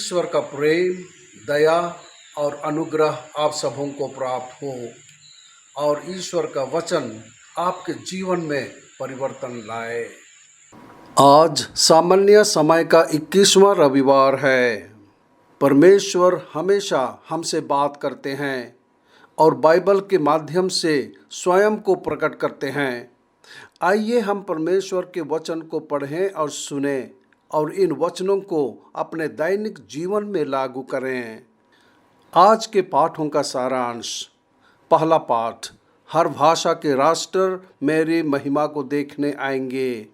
ईश्वर का प्रेम, दया और अनुग्रह आप सबों को प्राप्त हो और ईश्वर का वचन आपके जीवन में परिवर्तन लाए। आज सामान्य समय का 21वां रविवार है। परमेश्वर हमेशा हमसे बात करते हैं और बाइबल के माध्यम से स्वयं को प्रकट करते हैं। आइए हम परमेश्वर के वचन को पढ़ें और सुनें और इन वचनों को अपने दैनिक जीवन में लागू करें। आज के पाठों का सारांश। पहला पाठ, हर भाषा के राष्ट्र मेरी महिमा को देखने आएंगे।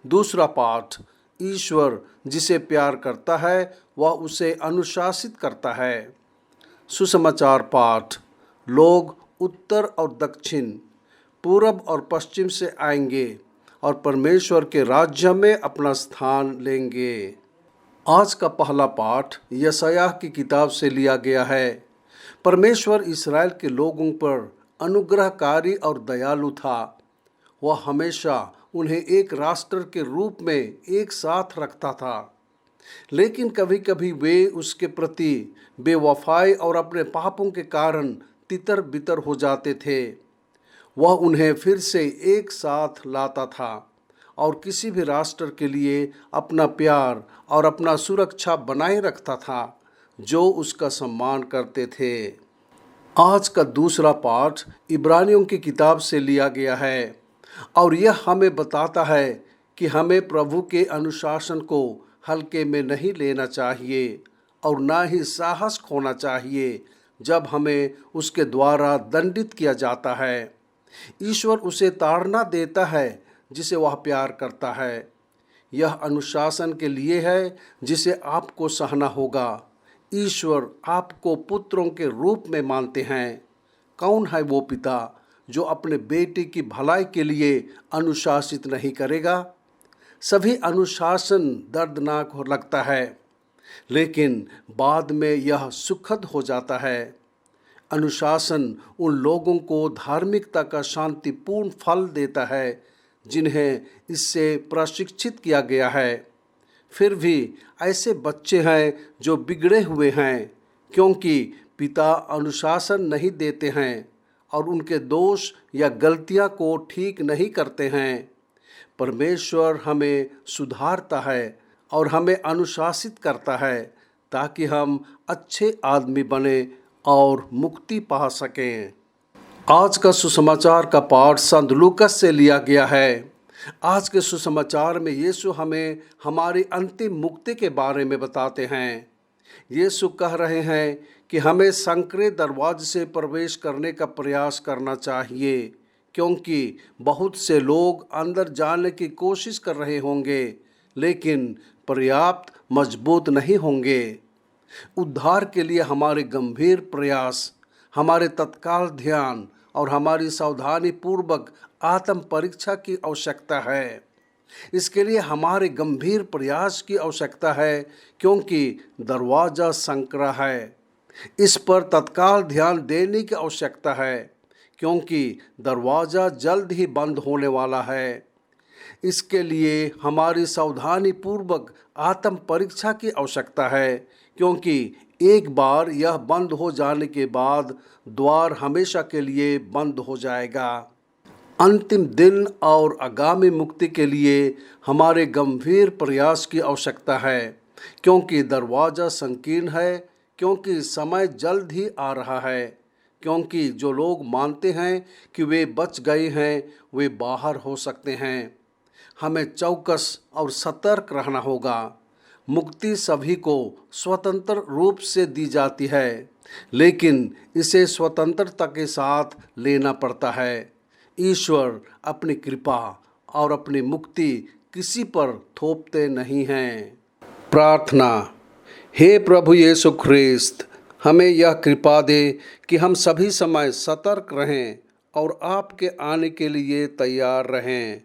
दूसरा पाठ, ईश्वर जिसे प्यार करता है वह उसे अनुशासित करता है। सुसमाचार पाठ, लोग उत्तर और दक्षिण, पूरब और पश्चिम से आएंगे और परमेश्वर के राज्य में अपना स्थान लेंगे। आज का पहला पाठ यशायाह की किताब से लिया गया है। परमेश्वर इस्राएल के लोगों पर अनुग्रहकारी और दयालु था। वह हमेशा उन्हें एक राष्ट्र के रूप में एक साथ रखता था, लेकिन कभी कभी वे उसके प्रति बेवफाई और अपने पापों के कारण तितर बितर हो जाते थे। वह उन्हें फिर से एक साथ लाता था और किसी भी राष्ट्र के लिए अपना प्यार और अपना सुरक्षा बनाए रखता था जो उसका सम्मान करते थे। आज का दूसरा पाठ इब्रानियों की किताब से लिया गया है और यह हमें बताता है कि हमें प्रभु के अनुशासन को हल्के में नहीं लेना चाहिए और ना ही साहस खोना चाहिए जब हमें उसके द्वारा दंडित किया जाता है। ईश्वर उसे ताड़ना देता है जिसे वह प्यार करता है। यह अनुशासन के लिए है जिसे आपको सहना होगा। ईश्वर आपको पुत्रों के रूप में मानते हैं। कौन है वो पिता जो अपने बेटे की भलाई के लिए अनुशासित नहीं करेगा? सभी अनुशासन दर्दनाक हो लगता है, लेकिन बाद में यह सुखद हो जाता है। अनुशासन उन लोगों को धार्मिकता का शांतिपूर्ण फल देता है जिन्हें इससे प्रशिक्षित किया गया है। फिर भी ऐसे बच्चे हैं जो बिगड़े हुए हैं क्योंकि पिता अनुशासन नहीं देते हैं और उनके दोष या गलतियां को ठीक नहीं करते हैं। परमेश्वर हमें सुधारता है और हमें अनुशासित करता है ताकि हम अच्छे आदमी बने और मुक्ति पा सकें। आज का सुसमाचार का पाठ संत लूकस से लिया गया है। आज के सुसमाचार में यीशु हमें हमारी अंतिम मुक्ति के बारे में बताते हैं। यीशु कह रहे हैं कि हमें संकरे दरवाजे से प्रवेश करने का प्रयास करना चाहिए क्योंकि बहुत से लोग अंदर जाने की कोशिश कर रहे होंगे लेकिन पर्याप्त मजबूत नहीं होंगे। उद्धार के लिए हमारे गंभीर प्रयास, हमारे तत्काल ध्यान और हमारी सावधानी पूर्वक आत्म परीक्षा की आवश्यकता है। इसके लिए हमारे गंभीर प्रयास की आवश्यकता है क्योंकि दरवाज़ा संकरा है। इस पर तत्काल ध्यान देने की आवश्यकता है क्योंकि दरवाज़ा जल्द ही बंद होने वाला है। इसके लिए हमारी सावधानी पूर्वक आत्म परीक्षा की आवश्यकता है क्योंकि एक बार यह बंद हो जाने के बाद द्वार हमेशा के लिए बंद हो जाएगा। अंतिम दिन और आगामी मुक्ति के लिए हमारे गंभीर प्रयास की आवश्यकता है क्योंकि दरवाज़ा संकीर्ण है, क्योंकि समय जल्द ही आ रहा है, क्योंकि जो लोग मानते हैं कि वे बच गए हैं वे बाहर हो सकते हैं। हमें चौकस और सतर्क रहना होगा। मुक्ति सभी को स्वतंत्र रूप से दी जाती है, लेकिन इसे स्वतंत्रता के साथ लेना पड़ता है। ईश्वर अपनी कृपा और अपनी मुक्ति किसी पर थोपते नहीं हैं। प्रार्थना। हे प्रभु यीशु ख्रीस्त, हमें यह कृपा दे कि हम सभी समय सतर्क रहें और आपके आने के लिए तैयार रहें।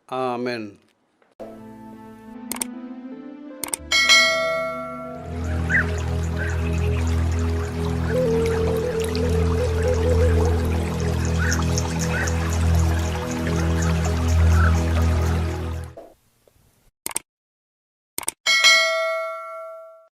आमीन।